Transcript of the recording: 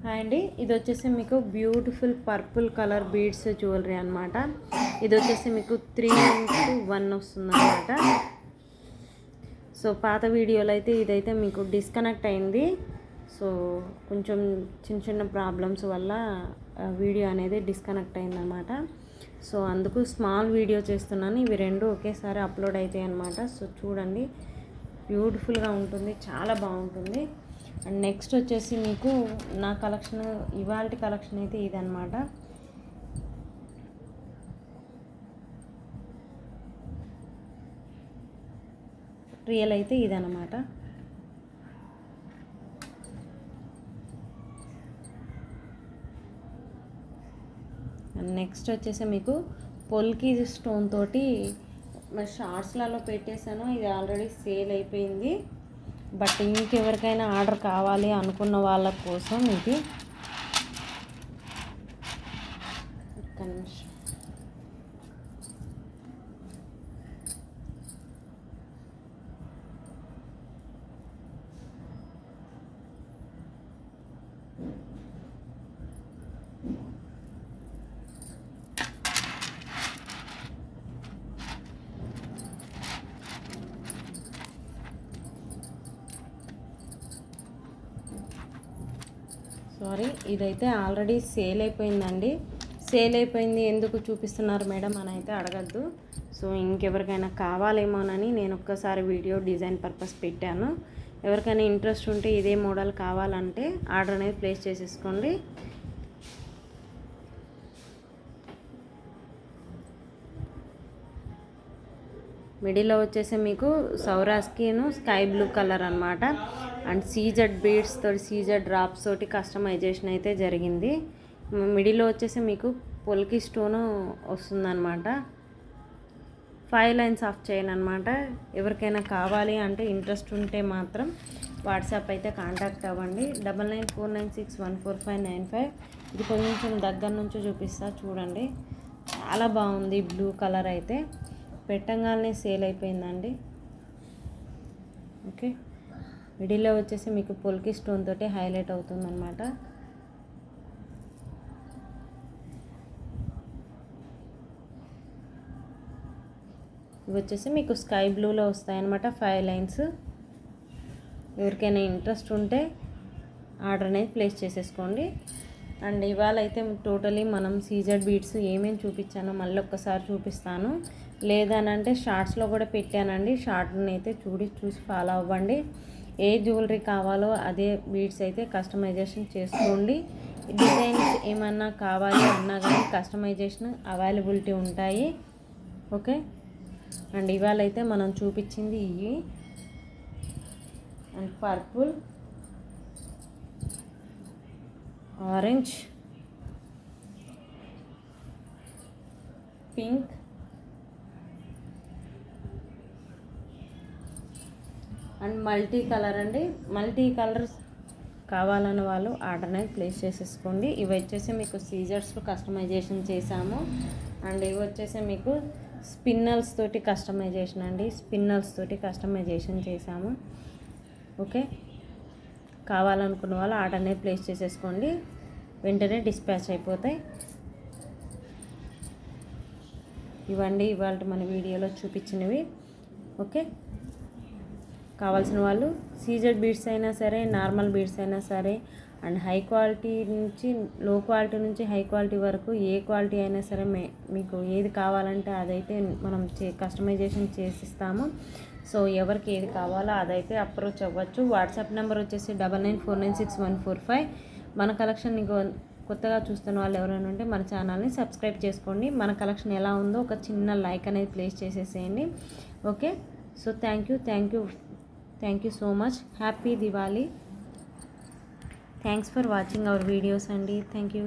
Hi అండి, ఇది వచ్చేసి మీకు beautiful purple colour beads jewellery అనమాట. ఇది వచ్చేసి మీకు 3:1 వస్తుంది అనమాట. సో పాత వీడియోలో అయితే ఇదైతే మీకు డిస్కనెక్ట్ అయింది. సో కొంచెం చిన్న ప్రాబ్లమ్స్ వల్ల వీడియో అనేది డిస్కనెక్ట్ అయిందనమాట. సో అందుకు స్మాల్ వీడియో చేస్తున్నాను. ఇవి రెండు ఒకేసారి అప్లోడ్ అవుతాయి అనమాట. సో చూడండి, బ్యూటిఫుల్గా ఉంటుంది, చాలా బాగుంటుంది. అండ్ నెక్స్ట్ వచ్చేసి మీకు నా కలెక్షన్, ఇవాల్టి కలెక్షన్ అయితే ఇదన్నమాట. రియల్ అయితే ఇదన్నమాట. అండ్ నెక్స్ట్ వచ్చేసి మీకు పొల్కి స్టోన్ తోటి షార్ట్స్లలో పెట్టేశాను. ఇది ఆల్రెడీ సేల్ అయిపోయింది. బట్ ఇంకెవరికైనా ఆర్డర్ కావాలి అనుకున్న వాళ్ళ కోసం ఇది ఇదైతే ఆల్రెడీ సేల్ అయిపోయిందండి. సేల్ అయిపోయింది ఎందుకు చూపిస్తున్నారు మేడం అని అయితే అడగద్దు. సో ఇంకెవరికైనా కావాలేమోనని నేను ఒక్కసారి వీడియో డిజైన్ పర్పస్ పెట్టాను. ఎవరికైనా ఇంట్రెస్ట్ ఉంటే ఇదే మోడల్ కావాలంటే ఆర్డర్ అనేది ప్లేస్ చేసేసుకోండి. మిడిల్లో వచ్చేసి మీకు సౌరాస్కిను స్కై బ్లూ కలర్ అనమాట. అండ్ సీజెడ్ బీడ్స్ తోటి, సీజెడ్ డ్రాప్స్ తోటి కస్టమైజేషన్ అయితే జరిగింది. మిడిల్లో వచ్చేసి మీకు పొల్కి స్టోను వస్తుందన్నమాట. 5 లైన్స్ ఆఫ్ చైన్ అనమాట. ఎవరికైనా కావాలి అంటే ఇంట్రెస్ట్ ఉంటే మాత్రం వాట్సాప్ అయితే కాంటాక్ట్ అవ్వండి. 9949614595. ఇది కొంచెం దగ్గర నుంచి చూపిస్తా చూడండి, చాలా బాగుంది. బ్లూ కలర్ అయితే పెట్టంగానే సేల్ అయిపోయిందండి. ఓకే, మిడిల్లో వచ్చేసి మీకు పొల్కి స్టోన్ తోటి హైలైట్ అవుతుందన్నమాట. ఇవి వచ్చేసి మీకు స్కై బ్లూలో వస్తాయన్నమాట, 5 లైన్స్. ఎవరికైనా ఇంట్రెస్ట్ ఉంటే ఆర్డర్ అనేది ప్లేస్ చేసేసుకోండి. అండ్ ఇవాళ అయితే టోటలీ మనం సీజెడ్ బీడ్స్ ఏమేమి చూపించానో మళ్ళీ ఒక్కసారి చూపిస్తాను. లేదనంటే షార్ట్స్లో కూడా పెట్టానండి. షార్ట్ని అయితే చూసి ఫాలో అవ్వండి. ఏ జ్యువెలరీ కావాలో అదే బీడ్స్ అయితే కస్టమైజేషన్ చేసుకోండి. డిజైన్స్ ఏమన్నా కావాలి అన్నా కానీ కస్టమైజేషన్ అవైలబిలిటీ ఉంటాయి. ఓకే, అండ్ ఇవాళ అయితే మనం చూపించింది ఇవి. And purple, orange, pink, and multi colour అండి. మల్టీ కలర్స్ కావాలన్న వాళ్ళు ఆర్డర్ అనేది ప్లేస్ చేసేసుకోండి. ఇవి వచ్చేసి మీకు సీజర్స్లో కస్టమైజేషన్ చేసాము. అండ్ ఇవి వచ్చేసి మీకు స్పిన్నల్స్ తోటి కస్టమైజేషన్ అండి. స్పిన్నల్స్ తోటి కస్టమైజేషన్ చేసాము. ఓకే, కావాలనుకున్న వాళ్ళు ఆర్డర్ అనేది ప్లేస్ చేసేసుకోండి, వెంటనే డిస్పాచ్ అయిపోతాయి. ఇవ్వండి ఇవాళ మన వీడియోలో చూపించినవి. ఓకే, కావాల్సిన వాళ్ళు సీజెడ్ బీడ్స్ అయినా సరే, నార్మల్ బీడ్స్ అయినా సరే, అండ్ హై క్వాలిటీ నుంచి లో క్వాలిటీ నుంచి హై క్వాలిటీ వరకు ఏ క్వాలిటీ అయినా సరే మీకు ఏది కావాలంటే అదైతే మనం కస్టమైజేషన్ చేసిస్తాము. సో ఎవరికి ఏది కావాలో అదైతే అప్రోచ్ అవ్వచ్చు. వాట్సాప్ నెంబర్ వచ్చేసి 99496145. మన కలెక్షన్ ఇంకో కొత్తగా చూస్తున్న వాళ్ళు ఎవరైనా ఉంటే మన ఛానల్ని సబ్స్క్రైబ్ చేసుకోండి. మన కలెక్షన్ ఎలా ఉందో ఒక చిన్న లైక్ అనేది ప్లేస్ చేసేసేయండి. Okay, so thank you so much. Happy Diwali. Thanks for watching our videos, Andy. Thank you.